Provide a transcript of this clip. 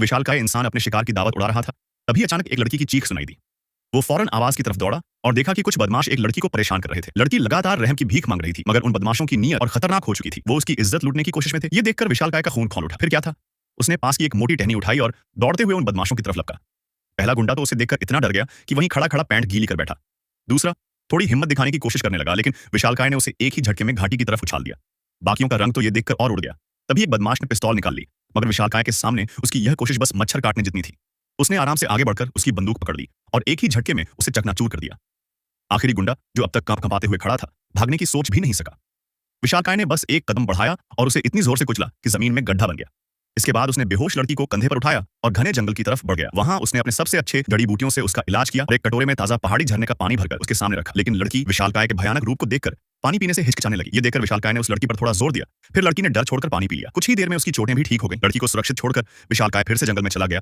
विशालकाय इंसान अपने शिकार की दावत उड़ा रहा था, तभी अचानक एक लड़की की चीख सुनाई दी। वो फौरन आवाज की तरफ दौड़ा और देखा कि कुछ बदमाश एक लड़की को परेशान कर रहे थे। लड़की लगातार रहम की भीख मांग रही थी, मगर उन बदमाशों की नीयत और खतरनाक हो चुकी थी। वो उसकी इज्जत लूटने की कोशिश में थे। ये देखकर विशालकाय का खून खौल उठा। फिर क्या था? उसने पास की एक मोटी टहनी उठाई और दौड़ते हुए उन बदमाशों की तरफ लपका। पहला गुंडा तो उसे देखकर इतना डर गया कि वहीं खड़ा खड़ा पैंट गीली कर बैठा। दूसरा थोड़ी हिम्मत दिखाने की कोशिश करने लगा, लेकिन विशालकाय ने उसे एक ही झटके में घाटी की तरफ उछाल दिया। बाकियों का रंग तो ये देखकर और उड़ गया। तभी एक बदमाश ने पिस्तौल निकाल ली, मगर विशालकाय के सामने उसकी यह कोशिश बस मच्छर काटने जितनी थी। उसने आराम से आगे बढ़कर उसकी बंदूक पकड़ ली और एक ही झटके में उसे चकनाचूर कर दिया। आखिरी गुंडा, जो अब तक कांप-कांपाते हुए खड़ा था, भागने की सोच भी नहीं सका। विशालकाय ने बस एक कदम बढ़ाया और उसे इतनी जोर से कुचला कि जमीन में गड्ढा बन गया। इसके बाद उसने बेहोश लड़की को कंधे पर उठाया और घने जंगल की तरफ बढ़ गया। वहां उसने अपने सबसे अच्छे जड़ी बूटियों से उसका इलाज किया और एक कटोरे में ताजा पहाड़ी झरने का पानी भरकर उसके सामने रखा। लेकिन लड़की विशालकाय के भयानक रूप को देखकर पानी पीने से हिचकिचाने लगी। ये देखकर विशालकाय ने उस लड़की पर थोड़ा जोर दिया। फिर लड़की ने डर छोड़कर पानी पी लिया। कुछ ही देर में उसकी चोटें भी ठीक हो गईं। लड़की को सुरक्षित छोड़कर विशालकाय फिर से जंगल में चला गया